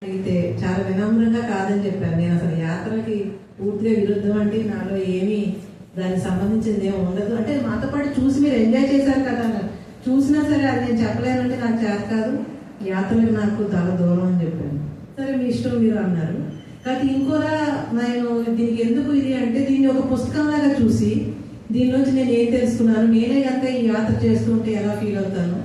అయితే చాలా వినమ్రంగా కాదని చెప్పాను. నేను అసలు యాత్రకి పూర్తిగా విరుద్ధం అంటే నాలో ఏమీ దానికి సంబంధించింది ఏమి ఉండదు. అంటే మాతో పాటు చూసి మీరు ఎంజాయ్ చేశారు కదా అన్నారు. చూసినా సరే అది నేను చెప్పలేనంటే నాకు చేత కాదు, యాత్రలకు నాకు చాలా దూరం అని చెప్పాను. సరే మీ ఇష్టం మీరు అన్నారు. కాబట్టి ఇంకోలా నేను దీనికి ఎందుకు ఇది అంటే దీన్ని ఒక పుస్తకంలాగా చూసి దీనిలోంచి నేను ఏం తెలుసుకున్నాను, నేనే కనుక ఈ యాత్ర చేస్తుంటే ఎలా ఫీల్ అవుతాను,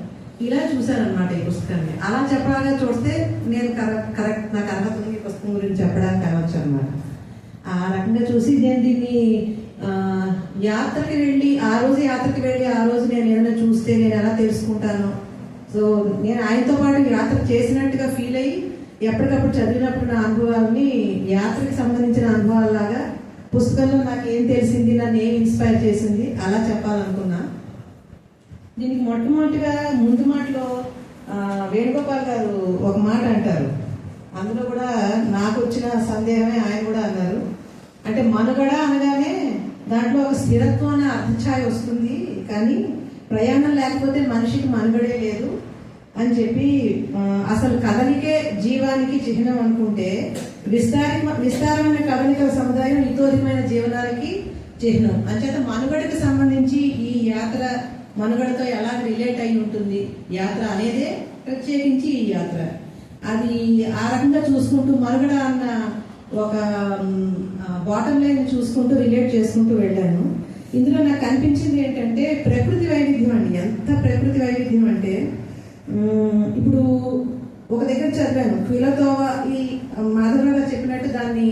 ఇలా చూశాను అనమాట ఈ పుస్తకాన్ని. అలా చెప్పాగా చూస్తే నేను కరెక్ట్ నాకు అర్హత ఈ పుస్తకం గురించి చెప్పడానికి అనవచ్చు అనమాట. ఆ రకంగా చూసి నేను దీన్ని యాత్రకి వెళ్ళి ఆ రోజు నేను ఏదైనా చూస్తే నేను ఎలా తెలుసుకుంటాను. సో నేను ఆయనతో పాటు యాత్ర చేసినట్టుగా ఫీల్ అయ్యి ఎప్పటికప్పుడు చదివినప్పుడు నా అనుభవాలని యాత్రకి సంబంధించిన అనుభవాలలాగా పుస్తకంలో నాకు ఏం తెలిసింది, నన్ను ఏం ఇన్స్పైర్ చేసింది అలా చెప్పాలనుకున్నా. దీనికి మొట్టమొదటిగా ముందు మాటలో వేణుగోపాల్ గారు ఒక మాట అంటారు. అందులో కూడా నాకు వచ్చిన సందేహమే ఆయన కూడా అన్నారు. అంటే మనుగడ అనగానే దాంట్లో ఒక స్థిరత్వం అనే అర్థఛాయ వస్తుంది, కానీ ప్రయాణం లేకపోతే మనిషికి మనుగడే లేదు అని చెప్పి, అసలు కదలికే జీవానికి చిహ్నం అనుకుంటే విస్తారమైన కదలికల సముదాయం ఇతోధికమైన జీవనానికి చిహ్నం. అంచేత మనుగడకి సంబంధించి ఈ యాత్ర మనుగడతో ఎలా రిలేట్ అయి ఉంటుంది యాత్ర అనేదే ప్రత్యేకించి ఈ యాత్ర. అది ఆ రకంగా చూసుకుంటూ మనుగడ అన్న ఒక బాటమ్ లైన్ చూసుకుంటూ రిలేట్ చేసుకుంటూ వెళ్ళాను. ఇందులో నాకు కనిపించింది ఏంటంటే ప్రకృతి వైవిధ్యం అండి. ఎంత ప్రకృతి వైవిధ్యం అంటే ఇప్పుడు ఒక దగ్గర చదివాను, క్విలతోవా, ఈ మాధవరావు గారు చెప్పినట్టు దాన్ని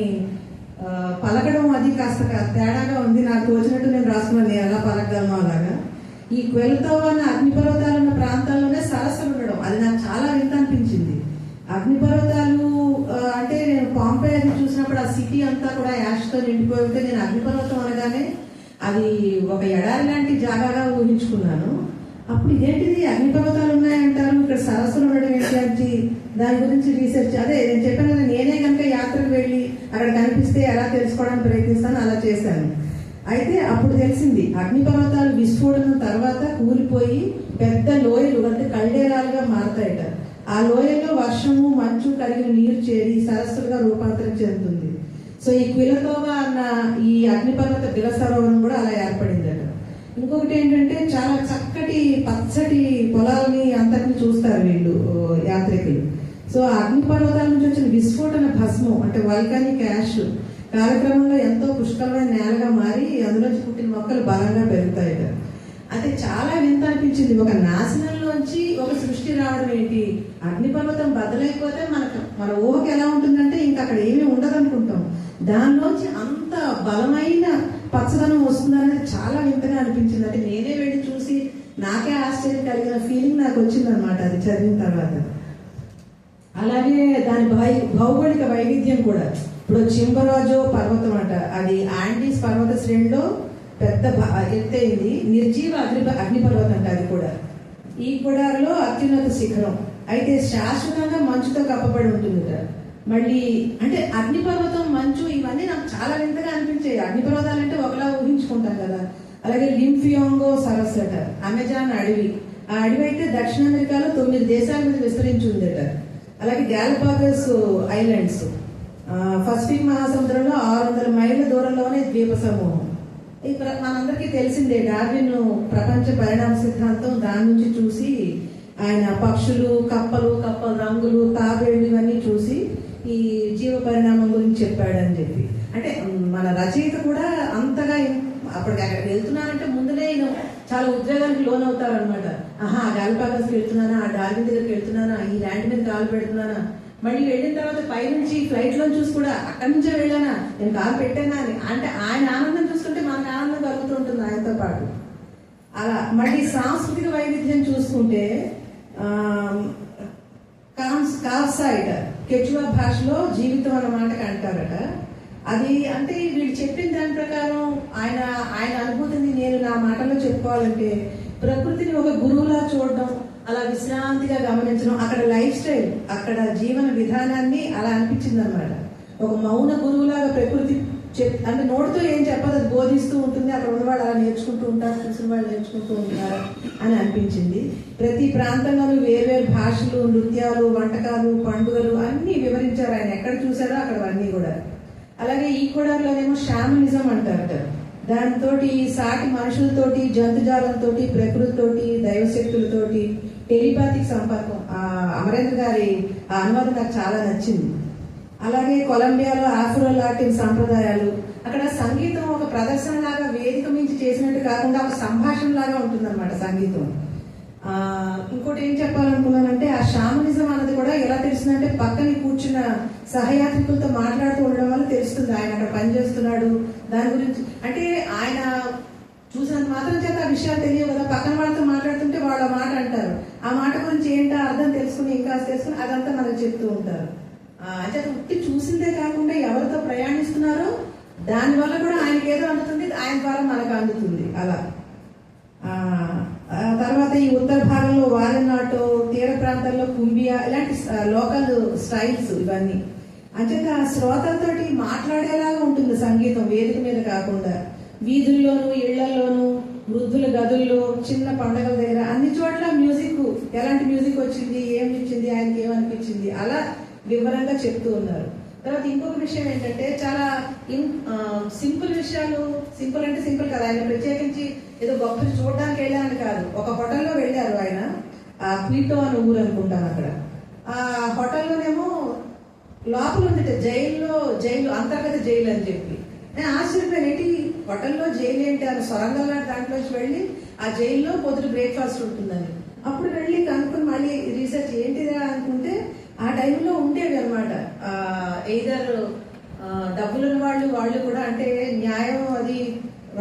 పలకడం అది కాస్త తేడాగా ఉంది. నాకు తోచినట్టు నేను రాసుకున్నాను ఎలా పలకగలను అలాగా. ఈ క్వెలతోవా అన్న అగ్నిపర్వతాలు ఉన్న ప్రాంతాల్లోనే సరస్సులు ఉండడం అది నాకు చాలా వింత అనిపించింది. అగ్నిపర్వతాలు అంటే నేను పాంపే అది చూసినప్పుడు ఆ సిటీ అంతా కూడా యాష్తో నిండిపోయి ఉంటే నేను అగ్నిపర్వతం అనగానే అది ఒక ఎడారి లాంటి జాగాగా ఊహించుకున్నాను. అప్పుడు ఇదేంటిది అగ్నిపర్వతాలు ఉన్నాయంటారు, ఇక్కడ సరస్సులు ఉండడం ఏంటి, దాని గురించి రీసెర్చ్ అదే నేను చెప్పాను కదా, నేనే కనుక యాత్రకు వెళ్ళి అక్కడ కనిపిస్తే ఎలా తెలుసుకోవడానికి ప్రయత్నిస్తాను, అలా చేశాను. అయితే అప్పుడు తెలిసింది అగ్నిపర్వతాలు విస్ఫోటనం తర్వాత కూలిపోయి పెద్ద లోయలు అంటే కల్డేరాలుగా మారతాయట. ఆ లోయల్లో వర్షము మంచు కలిగిన నీరు చేరి సరస్సులుగా రూపాంతరం చెందుతుంది. సో ఈ క్విలతోవా అన్న ఈ అగ్నిపర్వత బిల సరోవరం కూడా అలా ఏర్పడిందట. ఇంకొకటి ఏంటంటే చాలా చక్కటి పచ్చటి పొలాలని అంతటిని చూస్తారు వీళ్ళు యాత్రికులు. సో ఆ అగ్నిపర్వతాల నుంచి వచ్చిన విస్ఫోటన భస్మం అంటే వల్కానిక్ యాష్ కాలక్రమంలో ఎంతో పుష్కలమైన నేలగా మారి అందులోంచి పుట్టిన మొక్కలు బలంగా పెరుగుతాయట. అది చాలా వింత అనిపించింది. ఒక నాశనంలోంచి ఒక సృష్టి రావడం ఏంటి, అగ్నిపర్వతం బద్దలైపోతే మన ఊహకి ఎలా ఉంటుందంటే ఇంకా అక్కడ ఏమీ ఉండదు అనుకుంటాం, దానిలోంచి అంత బలమైన పచ్చదనం వస్తుందనేది చాలా వింతగా అనిపించింది. అంటే నేనే వెళ్ళి చూసి నాకే ఆశ్చర్యం కలిగిన ఫీలింగ్ నాకు వచ్చింది అనమాట అది చదివిన తర్వాత. అలాగే దాని భౌగోళిక వైవిధ్యం కూడా, ఇప్పుడు చింబరాజో పర్వతం అంట, అది ఆండీస్ పర్వత శ్రేణిలో పెద్ద ఎత్తైంది నిర్జీవ అగ్నిపర్వతం అంట. అది కూడా ఈ గుడారిలో అత్యున్నత శిఖరం, అయితే శాశ్వతంగా మంచుతో కప్పబడి ఉంటుందిట. మళ్ళీ అంటే అగ్నిపర్వతం మంచు ఇవన్నీ నాకు చాలా వింతగా అనిపించాయి. అగ్నిపర్వతాలు అంటే ఒకలా ఊహించుకుంటాం కదా. అలాగే లింఫియోంగో సరస్సు అట, అమెజాన్ అడవి, ఆ అడవి అయితే దక్షిణ అమెరికాలో 9 దేశాల మీద విస్తరించి ఉందట. అలాగే గ్యాలపాగోస్ ఐలాండ్స్ పసిఫిక్ మహాసముద్రంలో 600 మైళ్ళ దూరంలోనే ద్వీప సమూహం. మనందరికీ తెలిసిందే డార్విన్ ప్రపంచ పరిణామ సిద్ధాంతం, దాని నుంచి చూసి ఆయన పక్షులు కప్పల రంగులు తాబేళ్లు ఇవన్నీ చూసి ఈ జీవ పరిణామం గురించి చెప్పాడని చెప్పి. అంటే మన రచయిత కూడా అంతగా అప్పటికి అక్కడికి వెళ్తున్నానంటే ముందునే చాలా ఉద్వేగానికి లోన్ అవుతారనమాట. గాలిపాగస్కి వెళ్తున్నానా, ఆ డార్విన్ దగ్గరికి వెళ్తున్నానా, ఈ ల్యాండ్ మీద కాలు పెడుతున్నానా, మళ్ళీ వెళ్ళిన తర్వాత పైనుంచి ఫ్లైట్ లో చూసి కూడా అక్కడి నుంచే వెళ్ళానా, నేను కాలు పెట్టానా అని. అంటే ఆయన ఆనందం చూస్తుంటే మనకు ఆనందం కలుగుతూ ఉంటుంది ఆయనతో పాటు. అలా మళ్ళీ సాంస్కృతిక వైవిధ్యం చూసుకుంటే కావ్సాయిట కెచువా భాషలో జీవితం అన్న మాటకి అంటారట. అది అంటే వీళ్ళు చెప్పిన దాని ప్రకారం ఆయన అనుభూతిని నేను నా మాటలో చెప్పుకోవాలంటే ప్రకృతిని ఒక గురువులా చూడడం, అలా విశ్రాంతిగా గమనించడం, అక్కడ లైఫ్ స్టైల్ అక్కడ జీవన విధానాన్ని అలా అనిపించింది అనమాట. ఒక మౌన గురువులాగా ప్రకృతి అంటే నోటితో ఏం చెప్పదు, అది బోధిస్తూ ఉంటుంది. అక్కడ ఉన్నవాళ్ళు అలా నేర్చుకుంటూ ఉంటారు, చూసిన వాళ్ళు నేర్చుకుంటూ ఉంటారు అని అనిపించింది. ప్రతి ప్రాంతంలోనూ వేర్వేరు భాషలు, నృత్యాలు, వంటకాలు, పండుగలు అన్ని వివరించారు. చూపించారు ఆయన, ఎక్కడ చూసారో అక్కడ అన్నీ కూడా. అలాగే ఈక్వెడార్లోనేమో షామనిజం అంటారట. దాంతో సాటి మనుషులతోటి, జంతుజాలంతోటి, ప్రకృతితోటి, దైవశక్తులతోటి టెలిపాతిక్ సంపర్కం. అమరేంద్ర గారి ఆ అనువాదం నాకు చాలా నచ్చింది. అలాగే కొలంబియాలో ఆఫ్రో లాటిన్ సంప్రదాయాలు, అక్కడ సంగీతం ఒక ప్రదర్శన లాగా వేదిక మించి చేసినట్టు కాకుండా ఒక సంభాషణ లాగా ఉంటుందన్నమాట సంగీతం. ఇంకోటి ఏం చెప్పాలనుకున్నానంటే ఆ షామనిజం అన్నది కూడా ఎలా తెలిసిందంటే పక్కన కూర్చున్న సహయాత్రికులతో మాట్లాడుతూ ఉండడం వల్ల తెలుస్తుంది ఆయన అక్కడ పనిచేస్తున్నాడు దాని గురించి. అంటే ఆయన చూసినంత మాత్రం చేత ఆ విషయాలు తెలియవు కదా, పక్కన వాళ్ళతో మాట్లాడుతుంటే వాళ్ళు మాట అంటారు, ఆ మాట గురించి ఏంటో అర్థం తెలుసుకుని ఇంకా తెలుసుకుని అదంతా మనకు చెప్తూ ఉంటారు. అంటే ఉట్టి చూసిందే కాకుండా ఎవరితో ప్రయాణిస్తున్నారో దానివల్ల కూడా ఆయనకి ఏదో అందుతుంది, ఆయన ద్వారా మనకు అందుతుంది. అలా తర్వాత ఈ ఉత్తర భాగంలో వాలనాటో, తీర ప్రాంతాల్లో కుంబియా, ఇలాంటి లోకల్ స్టైల్స్ ఇవన్నీ. అంచేత శ్రోతలతోటి మాట్లాడేలాగా ఉంటుంది సంగీతం, వేదిక మీద కాకుండా వీధుల్లోనూ, ఇళ్లలోనూ, వృద్ధుల గదుల్లో, చిన్న పండగల దగ్గర అన్ని చోట్ల మ్యూజిక్, ఎలాంటి మ్యూజిక్ వచ్చింది, ఏమి ఇచ్చింది, ఆయనకి ఏమనిపించింది, అలా వివరంగా చెప్తూ ఉన్నారు. తర్వాత ఇంకొక విషయం ఏంటంటే చాలా సింపుల్ విషయాలు, సింపుల్ అంటే సింపుల్ కదా, ఆయన ప్రత్యేకించి ఏదో గొప్ప చూడడానికి వెళ్ళాలని కాదు. ఒక హోటల్లో వెళ్ళారు ఆయన, క్విటో అని ఊరు అనుకుంటాను. అక్కడ ఆ హోటల్లోనేమో లోపల ఉంది జైలు అంతర్గత జైలు అని చెప్పి నేను ఆశ్చర్యపోయాను, ఏంటి హోటల్లో జైలు ఏంటి అని. సొరంగంలో దాంట్లోంచి వెళ్ళి ఆ జైల్లో పొద్దున బ్రేక్ఫాస్ట్ ఉంటుందని అప్పుడు వెళ్ళి కనుక్కుని మళ్ళీ రీసెర్చ్ ఏంటిదా అనుకుంటే ఆ టైంలో ఉండేవి అనమాట. ఎయిదర్ డబ్బులున్న వాళ్ళు కూడా, అంటే న్యాయం అది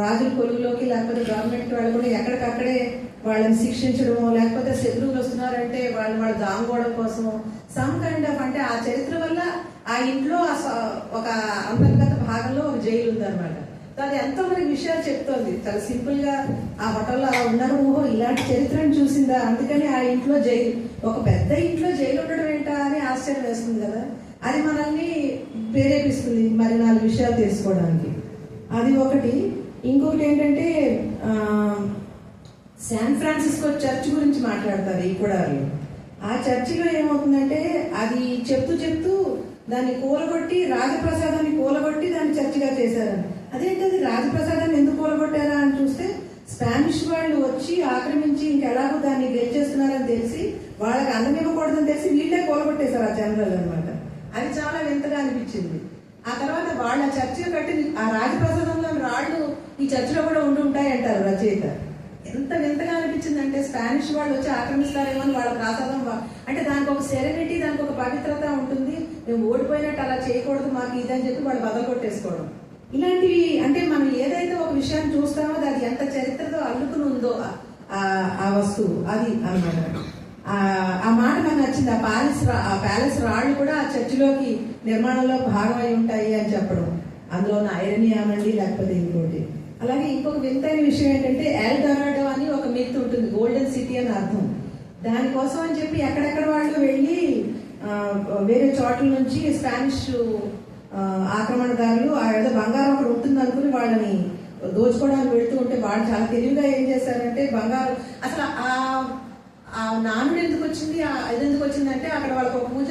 రాజుల కొలువులోకి లేకపోతే గవర్నమెంట్ వాళ్ళు కూడా ఎక్కడికక్కడే వాళ్ళని శిక్షించడమో, లేకపోతే శత్రువులు వస్తున్నారంటే వాళ్ళు దాంగోవడం కోసమో సమ్ కైండ్ ఆఫ్, అంటే ఆ చరిత్ర వల్ల ఆ ఇంట్లో ఒక అంతర్గత భాగంలో ఒక జైలు ఉందన్నమాట. అది ఎంతో మనకి విషయాలు చెప్తోంది. చాలా సింపుల్ గా ఆ హోటల్లో అలా ఉన్నారు, ఓహో ఇలాంటి చరిత్రను చూసిందా, అందుకని ఆ ఇంట్లో జైలు, ఒక పెద్ద ఇంట్లో జైలు ఉండడం ఏంటా అని ఆశ్చర్యం వేస్తుంది కదా. అది మనల్ని ప్రేరేపిస్తుంది మరి 4 విషయాలు తెలుసుకోవడానికి. అది ఒకటి. ఇంకొకటి ఏంటంటే శాన్ ఫ్రాన్సిస్కో చర్చ్ గురించి మాట్లాడతారు ఈక్వెడార్లో. ఆ చర్చిలో ఏమవుతుందంటే అది చెప్తూ దాన్ని కూలగొట్టి, రాజప్రసాదాన్ని కూలగొట్టి దాన్ని చర్చిగా చేశారని. అదేంటది రాజప్రసాదాన్ని ఎందుకు కూలగొట్టారా అని చూస్తే స్పానిష్ వాళ్ళు వచ్చి ఆక్రమించి ఇంకెలాగో దాన్ని గెలిచేస్తున్నారని తెలిసి, వాళ్ళకి అన్నం ఇవ్వకూడదని తెలిసి వీళ్ళే కూలగొట్టేశారు ఆ జనరల్ అనమాట. అది చాలా వింతగా అనిపించింది. ఆ తర్వాత వాళ్ళ చర్చిలో కట్టి ఆ రాజప్రసాదంలో రాళ్ళు ఈ చర్చిలో కూడా ఉంటాయి అంటారు రచయిత. ఎంత వింతగా అనిపించింది అంటే స్పానిష్ వాళ్ళు వచ్చి ఆక్రమిస్తారేమో అని వాళ్ళ ప్రసాదం, అంటే దానికి ఒక సెరెనిటీ, దానికి ఒక పవిత్రత ఉంటుంది. మేము ఓడిపోయినట్టు అలా చేయకూడదు మాకు ఇదని చెప్పి వాళ్ళు బదలు కొట్టేసుకోవడం. ఇలాంటివి అంటే మనం ఏదైతే ఒక విషయాన్ని చూస్తామో అది ఎంత చరిత్రతో అల్లుకుని ఉందో ఆ వస్తువు, అది అన్నమాట. ఆ మాట నాకు నచ్చింది. ఆ ప్యాలెస్ రాళ్ళు కూడా ఆ చర్చిలోకి నిర్మాణంలో భాగమై ఉంటాయి అని చెప్పడం, అందులో ఉన్న ఐరనీ అనండి లేకపోతే ఇంకోటి. అలాగే ఇంకొక వింతైన విషయం ఏంటంటే ఎల్ డొరాడో అని ఒక మిత్ ఉంటుంది, గోల్డెన్ సిటీ అని అర్థం. దానికోసం అని చెప్పి ఎక్కడెక్కడ వాళ్ళు వెళ్ళి వేరే చోట్ల నుంచి స్పానిష్ ఆక్రమణదారులు ఏదో బంగారం అక్కడ ఉంటుంది అనుకుని వాళ్ళని దోచుకోవడానికి వెళ్తూ ఉంటే వాళ్ళు చాలా తెలివిగా ఏం చేశారంటే బంగారం అసలు ఆ నానుడు ఎందుకు వచ్చింది, ఇది ఎందుకు వచ్చిందంటే అక్కడ వాళ్ళకు ఒక పూజ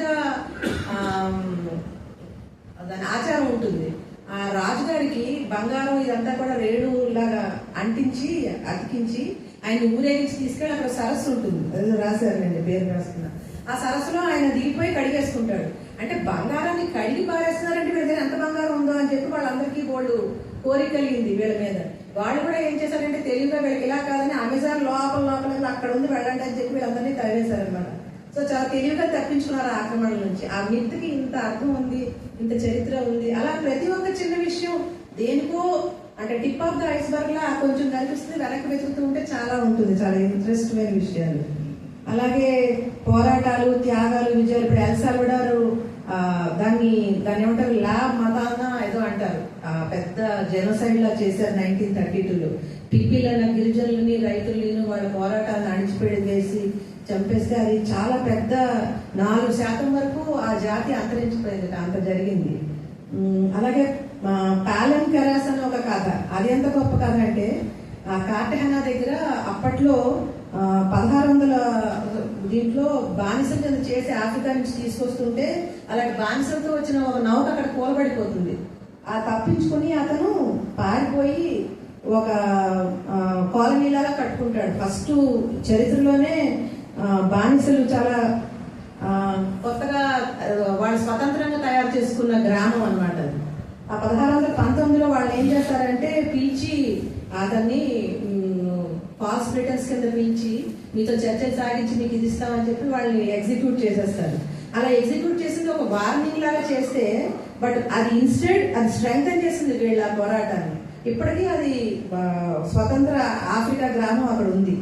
దాని ఆచారం ఉంటుంది. ఆ రాజుగారికి బంగారం ఇదంతా కూడా రేణులాగా అతికించి ఆయన ఊరేగించి తీసుకెళ్ళి అక్కడ సరస్సు ఉంటుంది, అది రాశారండి పేరు రాసుకున్నా. ఆ సరస్సులో ఆయన దిగిపోయి కడిగేసుకుంటాడు. అంటే బంగారాన్ని కడిగి పారేస్తున్నారంటే వీళ్ళ దగ్గర ఎంత బంగారం ఉందో అని చెప్పి వాళ్ళందరికీ వాళ్ళు కోరిక కలిగింది వీళ్ళ మీద. వాళ్ళు కూడా ఏం చేశారంటే తెలివిగా వీళ్ళకి ఇలా కాదని అమెజాన్ లోపల అక్కడ ఉంది వెళ్ళండి అని చెప్పి వీళ్ళందరినీ తరివేశారనమాట. సో చాలా తెలివిగా తప్పించుకున్నారు ఆ ఆక్రమణల నుంచి. ఆ మిత్కి ఇంత అర్థం ఉంది, ఇంత చరిత్ర ఉంది. అలా ప్రతి ఒక్క చిన్న విషయం దేనికో అంటే టిప్ ఆఫ్ ద ఐస్బర్గ్ లా కొంచెం కనిపిస్తుంది, వెనక్కి వెతుకుతూ ఉంటే చాలా ఉంటుంది, చాలా ఇంట్రెస్టింగ్ అయిన విషయాలు. అలాగే పోరాటాలు, త్యాగాలు, విజయాలు. ఇప్పుడు ఎల్ సాల్వడార్ దాన్ని ఏమంటారు, లా మతానా ఏదో అంటారు, పెద్ద జెనోసైడ్ లా చేశారు 1932లో. పిప్పిలన్న గిరిజనులని, రైతులని వాళ్ళ పోరాటాలను అణిచిపెట్టేసి చంపేస్తే అది చాలా పెద్ద 4% వరకు ఆ జాతి అంతరించిపోయింది, అంత జరిగింది. అలాగే పాలెం కెరాస్ అని ఒక కథ, అది ఎంత గొప్ప కథ అంటే కార్టెహానా దగ్గర అప్పట్లో 1600 దీంట్లో బానిసల కింద చేసి ఆఫ్రికా నుంచి తీసుకొస్తుంటే అలాంటి బానిసలతో వచ్చిన ఒక నౌక అక్కడ కూలబడిపోతుంది. ఆ తప్పించుకొని అతను పారిపోయి ఒక కాలనీలాగా కట్టుకుంటాడు. ఫస్ట్ చరిత్రలోనే బానిసలు చాలా కొత్తగా వాళ్ళు స్వతంత్రంగా తయారు చేసుకున్న గ్రామం అనమాట అది. ఆ 1619లో వాళ్ళు ఏం చేస్తారంటే పిలిచి అతన్ని ఫాల్స్ బ్రిటన్స్ కింద పిలిచి మీతో చర్చలు సాగించి మీకు ఇది ఇస్తామని చెప్పి వాళ్ళని ఎగ్జిక్యూట్ చేసేస్తారు. అలా ఎగ్జిక్యూట్ చేసింది ఒక వార్నింగ్ లాగా చేస్తే, బట్ అది ఇన్స్టెడ్ అది స్ట్రెంగ్తన్ చేసింది వీళ్ళ పోరాటాన్ని. ఇప్పటికీ అది స్వతంత్ర ఆఫ్రికా గ్రామం అక్కడ ఉంది.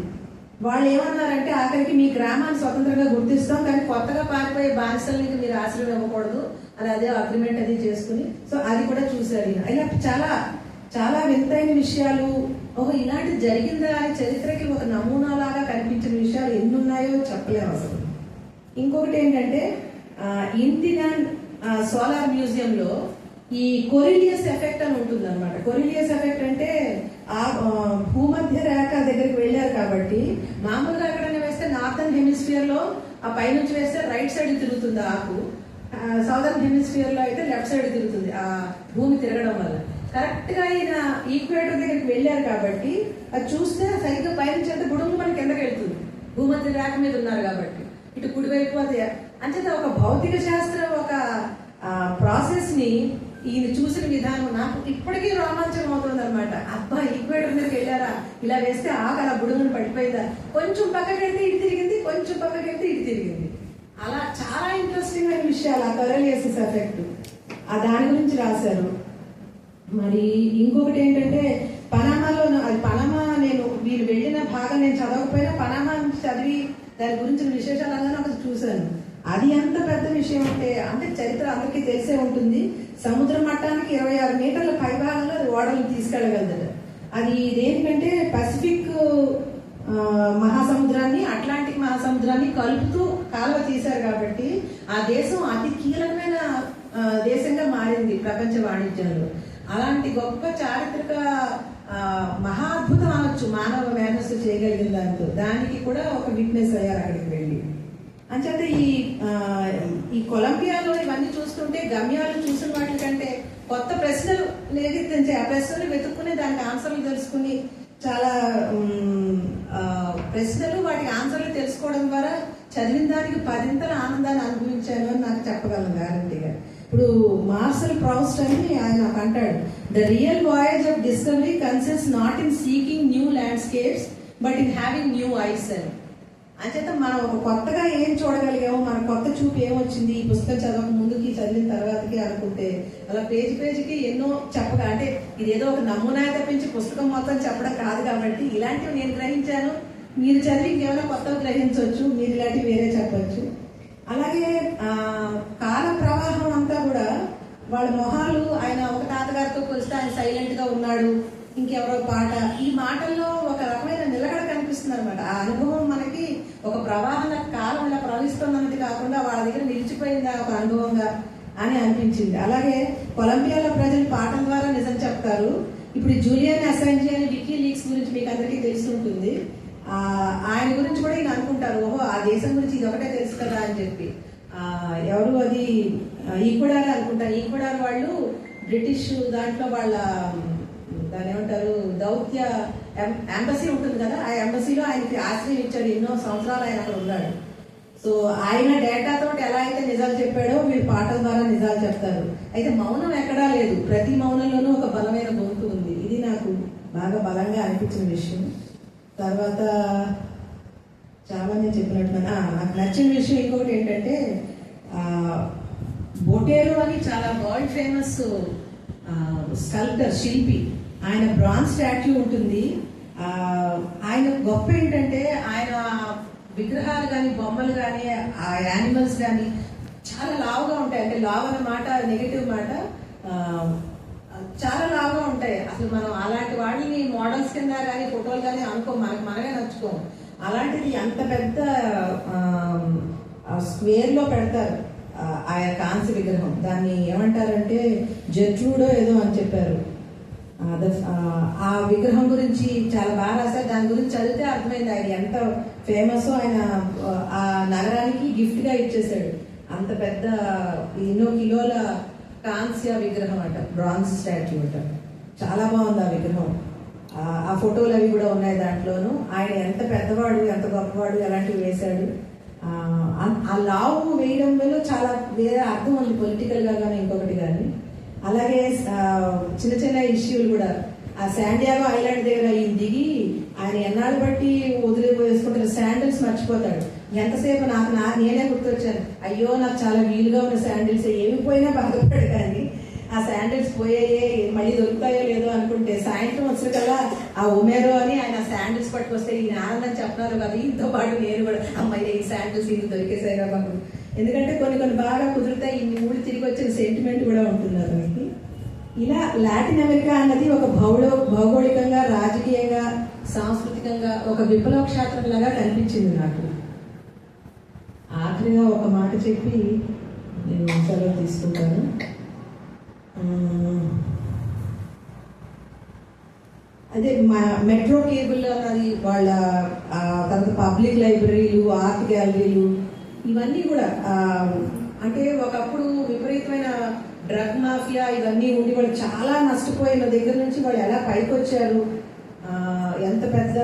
వాళ్ళు ఏమన్నారంటే ఆఖరికి మీ గ్రామాన్ని స్వతంత్రంగా గుర్తిస్తాం, కానీ కొత్తగా పారిపోయే బానిసలకి మీరు ఆశ్రయం ఇవ్వకూడదు అని అదే అగ్రిమెంట్ అది చేసుకుని, సో అది కూడా చూశారు. ఇలా చాలా చాలా వింతైన విషయాలు, ఇలాంటి జరిగిందా అని చరిత్రకి ఒక నమూనా లాగా కనిపించిన విషయాలు ఎన్ని ఉన్నాయో చెప్పలేము అసలు. ఇంకొకటి ఏంటంటే ఇంటినాన్ సోలార్ మ్యూజియంలో ఈ కొరిలియస్ ఎఫెక్ట్ అని ఉంటుంది అనమాట. కొరిలియస్ ఎఫెక్ట్ అంటే ఆ భూమధ్య రేఖ దగ్గరికి వెళ్ళారు కాబట్టి మామూలుగా ఎక్కడైనా వేస్తే నార్థన్ హెమిస్ఫియర్ లో ఆ పైనుంచి వేస్తే రైట్ సైడ్ తిరుగుతుంది ఆకు, సౌదర్న్ హెమిస్ఫియర్ లో అయితే లెఫ్ట్ సైడ్ తిరుగుతుంది ఆ భూమి తిరగడం వల్ల. కరెక్ట్ గా ఈయన ఈక్వేటర్ దగ్గరికి వెళ్ళారు కాబట్టి అది చూస్తే సరిగ్గా పైనుంచి అంటే బుడుగు మన కిందకి వెళ్తుంది, భూమధ్య రేఖ మీద ఉన్నారు కాబట్టి. ఇటు కుడివైపు అది అంచేత ఒక భౌతిక శాస్త్రం ఒక ప్రాసెస్ ని ఈయన చూసిన విధానం నాకు ఇప్పటికీ రోమాంచనం అవుతుంది అనమాట. అబ్బా ఈక్వేటర్ మీదకి వెళ్ళారా, ఇలా వేస్తే ఆకు అలా బుడుగును పడిపోయిందా, కొంచెం పక్కకి వెళ్తే ఇటు తిరిగింది, కొంచెం పక్కకి వెళ్తే ఇటు తిరిగింది. అలా చాలా ఇంట్రెస్టింగ్ అయిన విషయాలు ఆ కొరిలియస్ ఎఫెక్ట్ దాని గురించి రాశారు. మరి ఇంకొకటి ఏంటంటే పనామాలో, అది పనామా నేను వీళ్ళు వెళ్ళిన భాగం నేను చదవకపోయినా పనామా నుంచి చదివి దాని గురించిన విశేషాలు ఒకటి చూశాను. అది ఎంత పెద్ద విషయం అంటే చరిత్ర అందరికీ తెలిసే ఉంటుంది. సముద్ర మట్టానికి 26 మీటర్ల పైభాగంలో అది ఓడలు తీసుకెళ్లగలదు. అది దేనికంటే పసిఫిక్ మహాసముద్రాన్ని అట్లాంటిక్ మహాసముద్రాన్ని కలుపుతూ కాలువ తీశారు కాబట్టి ఆ దేశం అతి కీలకమైన దేశంగా మారింది ప్రపంచ వాణిజ్యంలో. అలాంటి గొప్ప చారిత్రక మహాద్భుతం అనొచ్చు మానవ మేధస్సు చేయగలిగిన దానికి కూడా ఒక విట్నెస్ అయ్యారు అక్కడికి వెళ్ళి. అంచేత ఈ కొలంబియాలో ఇవన్నీ చూస్తుంటే గమ్యాలు చూసిన వాటి కంటే కొత్త ప్రశ్నలు లేవెత్తించే ఆ ప్రశ్నలు వెతుక్కుని దానికి ఆన్సర్లు తెలుసుకుని చాలా ప్రశ్నలు వాటికి ఆన్సర్లు తెలుసుకోవడం ద్వారా చదివిన దానికి 10 ఆనందాన్ని అనుభవించాను అని నాకు చెప్పగలను గ్యారంటీగా. ఇప్పుడు మార్సెల్ ప్రౌస్ట్ అని ఆయన అంటాడు, the real voyage of discovery consist not in seeking new landscapes but in having new ice అని. అంచేత మనం ఒక కొత్తగా ఏం చూడగలిగామో, మన కొత్త చూపు ఏమొచ్చింది ఈ పుస్తకం చదవక ముందుకి చదివిన తర్వాతకి అనుకుంటే అలా పేజీకి ఎన్నో చెప్పగా, అంటే ఇదేదో ఒక నమూనా తప్పించి పుస్తకం మొత్తం చెప్పడం కాదు కాబట్టి ఇలాంటివి నేను గ్రహించాను, మీరు చదివి ఇంకేమైనా కొత్తగా గ్రహించవచ్చు, మీరు ఇలాంటివి వేరే చెప్పచ్చు. అలాగే కాల ప్రవాహం అంతా కూడా వాళ్ళ మొహాలు, ఆయన ఒక తాతగారితో కొలిస్తే ఆయన సైలెంట్ గా ఉన్నాడు, ఇంకెవరో పాట, ఈ మాటల్లో ఒక రకమైన నిలకడ కనిపిస్తుంది అనమాట. ఆ అనుభవం మనకి ఒక ప్రవాహన కాలం ఇలా ప్రవహిస్తున్నది కాకుండా వాళ్ళ దగ్గర నిలిచిపోయిందా ఒక అనుభవంగా అని అనిపించింది. అలాగే కొలంబియాలో ప్రజలు పాటల ద్వారా నిజం చెప్తారు. ఇప్పుడు జూలియన్ అసాంజే అని వికీ లీక్స్ గురించి మీకు అందరికీ తెలిసి ఉంటుంది. ఆయన గురించి కూడా ఈయన అనుకుంటారు, ఓహో ఆ దేశం గురించి ఇది ఒకటే తెలుసు కదా అని చెప్పి. ఎవరు అది ఈక్వెడార్ అనుకుంటారు. ఈక్వెడార్ వాళ్ళు బ్రిటిష్ దాంట్లో వాళ్ళ దాని ఏమంటారు దౌత్య ఎంబసీ ఉంటుంది కదా, ఆ ఎంబసీలో ఆయనకి ఆశ్రయం ఇచ్చాడు, ఎన్నో సంవత్సరాలు ఆయన అక్కడ ఉన్నాడు. సో ఆయన డేటాతో ఎలా అయితే నిజాలు చెప్పాడో వీళ్ళు పాటల ద్వారా నిజాలు చెప్తారు. అయితే మౌనం ఎక్కడా లేదు, ప్రతి మౌనంలోనూ ఒక బలమైన గొంతు ఉంది. ఇది నాకు బాగా బలంగా అనిపించిన విషయం. తర్వాత చాలా నేను చెప్పినట్టు నాకు నచ్చిన విషయం ఇంకొకటి ఏంటంటే బొటేరో అని చాలా వరల్డ్ ఫేమస్ స్కల్ప్టర్ శిల్పి, ఆయన బ్రాంజ్ స్టాచ్యూ ఉంటుంది. ఆయన గొప్ప ఏంటంటే ఆయన విగ్రహాలు కానీ బొమ్మలు కానీ ఆ యానిమల్స్ కానీ చాలా లావుగా ఉంటాయి. అంటే లావు అన్న మాట నెగిటివ్ మాట, చాలా లావుగా ఉంటాయి. అసలు మనం అలాంటి వాటిని మోడల్స్ కింద కానీ ఫోటోలు కానీ అనుకో, మనమే నచ్చుకోము. అలాంటిది అంత పెద్ద స్క్వేర్ లో పెడతారు ఆ కాంస్య విగ్రహం. దాన్ని ఏమంటారంటే జెట్రూడో ఏదో అని చెప్పారు. ఆ విగ్రహం గురించి చాలా బాగా రాశారు. దాని గురించి చదివితే అర్థమైంది ఆయన ఎంత ఫేమస్. ఆయన ఆ నగరానికి గిఫ్ట్ గా ఇచ్చేసాడు. అంత పెద్ద ఎన్నో కిలోల కాంస్య విగ్రహం అట, బ్రాంజ్ స్టాచ్యూ అట. చాలా బాగుంది ఆ విగ్రహం. ఆ ఫోటోలు అవి కూడా ఉన్నాయి దాంట్లోనూ. ఆయన ఎంత పెద్దవాడు, ఎంత గొప్పవాడు, ఎలాంటివి వేశాడు. ఆ లావు వేయడంలో చాలా వేరే అర్థం ఉంది, పొలిటికల్ గా కానీ ఇంకొకటి కానీ. అలాగే చిన్న చిన్న ఇష్యూలు కూడా. ఆ శాండియాగో ఐలాండ్ దగ్గర ఈయన దిగి ఆయన ఎన్నాళ్ళు బట్టి వదిలిపోయేసుకుంటారు, శాండిల్స్ మర్చిపోతాడు. ఎంతసేపు నేనే గుర్తొచ్చాను, అయ్యో నాకు చాలా వీలుగా ఉన్న శాండిల్స్ ఏమి పోయినా బాధపడ్డాడు. కానీ ఆ శాండిల్స్ పోయాయే, మళ్ళీ దొరుకుతాయో లేదో అనుకుంటే సాయంత్రం వచ్చేకల్లా ఆ ఒమేరో అని ఆయన శాండిల్స్ పట్టుకొస్తే ఈయన ఆనందం చెప్తున్నారు కదా, ఇంతో పాటు నేను కూడా అమ్మాయి ఈ శాండిల్స్ ఇది దొరికేసాయిగా బాబు. ఎందుకంటే కొన్ని బాగా కుదురుతాయి, ఇన్ని ఊళ్ళు తిరిగి వచ్చిన సెంటిమెంట్ కూడా ఉంటుంది అతనికి. ఇలా లాటిన్ అమెరికా అన్నది ఒక భౌగోళికంగా, రాజకీయంగా, సాంస్కృతికంగా ఒక విప్లవ క్షేత్రం లాగా కనిపించింది నాకు. ఆఖరిగా ఒక మాట చెప్పి నేను సెలవు తీసుకుంటాను. అదే మెట్రో కేబుల్ అన్నది వాళ్ళ తర్వాత పబ్లిక్ లైబ్రరీలు, ఆర్ట్ గ్యాలరీలు, ఇవన్నీ కూడా అంటే ఒకప్పుడు విపరీతమైన డ్రగ్ మాఫియా ఇవన్నీ ఉండి వాళ్ళు చాలా నష్టపోయిన దగ్గర నుంచి వాళ్ళు ఎలా పైకి వచ్చారు, ఎంత పెద్ద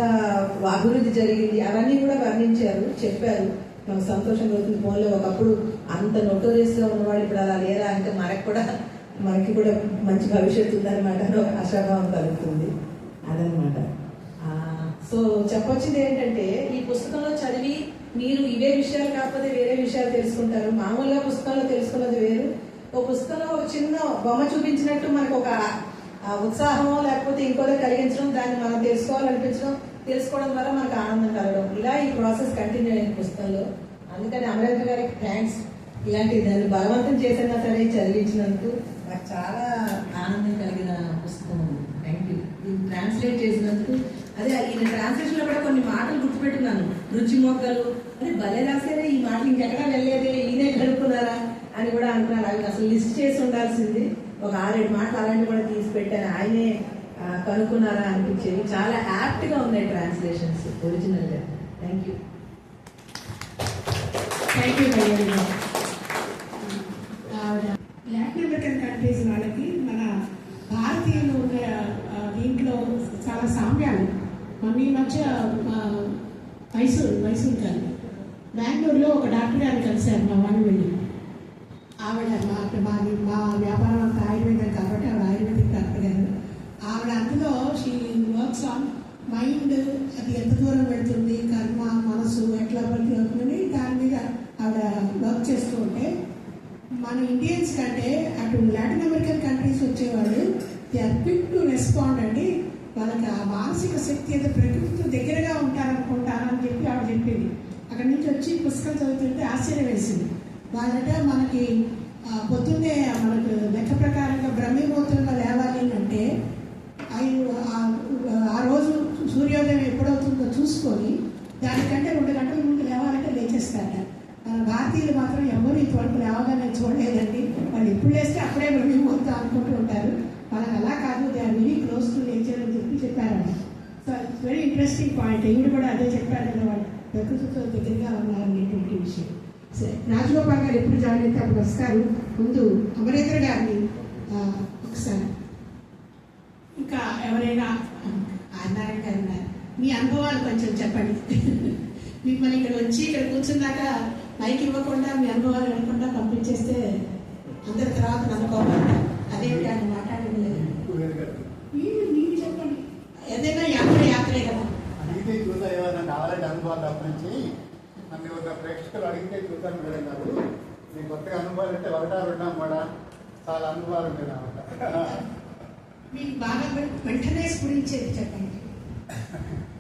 అభివృద్ధి జరిగింది, అవన్నీ కూడా వర్ణించారు, చెప్పారు. నాకు సంతోషం కలుగుతుంది. ఫోన్లో ఒకప్పుడు అంత నోటోరియస్గా ఉన్నవాళ్ళు ఇప్పుడు అలా లేరా అంటే మనకి కూడా మంచి భవిష్యత్తు ఉందన్నమాట, ఆశాభావం కలుగుతుంది. అదనమాట. సో చెప్పొచ్చింది ఏంటంటే, ఈ పుస్తకంలో చదివి మీరు ఇవే విషయాలు కాకపోతే వేరే విషయాలు తెలుసుకుంటారు. మామూలుగా పుస్తకంలో తెలుసుకున్నది వేరు. ఒక పుస్తకంలో ఒక చిన్న బొమ్మ చూపించినట్టు మనకు ఒక ఉత్సాహమో లేకపోతే ఇంకోదో కలిగించడం, దాన్ని మనం తెలుసుకోవడం ద్వారా మనకు ఆనందం కలగడం, ఇలా ఈ ప్రాసెస్ కంటిన్యూ అయింది పుస్తకంలో. అందుకని అమరేంద్ర గారికి థ్యాంక్స్. ఇలాంటి దాన్ని బలవంతం చేసినా సరే చదివించినందుకు నాకు చాలా ఆనందం కలిగిన పుస్తకం. Thank you. దీన్ని ట్రాన్స్లేట్ చేసినందుకు. అదే ఈయన ట్రాన్స్లేషన్ లో కూడా కొన్ని మాటలు గుర్తుపెట్టుకున్నాను. రుచి మొక్కలు అని భలే రాసేదే, ఈ మాటలు ఇంకెక్కడా వెళ్ళలేదే, ఈయనే కనుక్కున్నారా అని కూడా అనుకున్నాను. అవి అసలు లిస్ట్ చేసి ఉండాల్సింది. ఒక 6-7 మాటలు అలాంటివి కూడా తీసి పెట్టాను. ఆయనే కనుక్కున్నారా అనిపించేవి. చాలా యాప్ట్ గా ఉన్నాయి ట్రాన్స్లేషన్స్ ఒరిజినల్ గా. Thank you. Thank you. Latin American countries వాళ్ళకి మన భారతీయులు దీంట్లో చాలా సామ్యాలు. మన ఈ మధ్య మైసూర్ కానీ బెంగళూరులో ఒక డాక్టర్ గారిని కలిశారు, మా వాళ్ళు వెళ్ళి. ఆవిడ మా వ్యాపారం అంతా ఆయుర్వేదం కాబట్టి ఆవిడ ఆయుర్వేదిక్ డాక్టర్ గారు. ఆవిడ అందులో షీ వర్క్స్ ఆన్ మైండ్, అది ఎంత దూరం వెళ్తుంది, కర్మ, మనసు ఎట్లా వెళ్తుంది, దాని మీద ఆవిడ వర్క్ చేస్తూ ఉంటే, మన ఇండియన్స్ కంటే అటు లాటిన్ అమెరికన్ కంట్రీస్ వచ్చేవాళ్ళు they are quick to respond అండి. వాళ్ళకి ఆ మానసిక శక్తి అయితే ప్రకృతితో దగ్గరగా ఉంటారనుకుంటారని చెప్పి ఆవిడ చెప్పింది. అక్కడి నుంచి వచ్చి పుస్తకం చదువుతుంటే ఆశ్చర్యం వేసింది. వాళ్ళంటే మనకి పొద్దున్నే మనకు లెక్క ప్రకారంగా బ్రహ్మముహూర్తంగా లేవాలి అంటే ఆ రోజు సూర్యోదయం ఎప్పుడవుతుందో చూసుకొని దానికంటే 2 గంటల ముందు లేవాలంటే లేచేస్తారట. మన భారతీయులు మాత్రం ఎవరు ఇంతవరకు లేవగానే చూడలేదండి. వాళ్ళు ఎప్పుడు లేస్తే అప్పుడే బ్రహ్మముహూర్తం అనుకుంటూ ఉంటారు. వాళ్ళకి అలా కాదు, they are very close to nature అని చెప్పారండి. So it's very interesting point. ఈవిడ కూడా అదే చెప్పారు కదా, వాళ్ళు ప్రకృతితో దగ్గరగా ఉన్నారనేటువంటి విషయం. సరే, రాజగోపాల్ గారు ఎప్పుడు జాయిన్ అయితే అప్పుడు వస్తారు. ముందు అమరేంద్ర గారిని ఒకసారి, ఇంకా ఎవరైనా నారాయణ గారు ఉన్నారు, మీ అనుభవాలు కొంచెం చెప్పండి. మిమ్మల్ని ఇక్కడ వచ్చి ఇక్కడ కూర్చున్నాక మైక్ ఇవ్వకుండా మీ అనుభవాలు వినకుండా పంపించేస్తే అందరి తర్వాత నమ్మకం. అదేమిటి ఆయన మాట్లాడలేదు. మీరు చెప్పండి, ఏదైనా యాత్రే కదా. అడిగితే చూసా, ఏమైనా కావాలంటే అనుభవాలు తప్పనించి నన్ను ఒక ప్రేక్షకులు అడిగితే చూసాను మేడం గారు. మీ కొత్తగా అనుభవాలు అంటే 1-2 కూడా చాలా అనుభవాలు ఉండేది అన్నమాట. మీకు బాగా వెంటనే స్ఫురించేది చెప్పండి.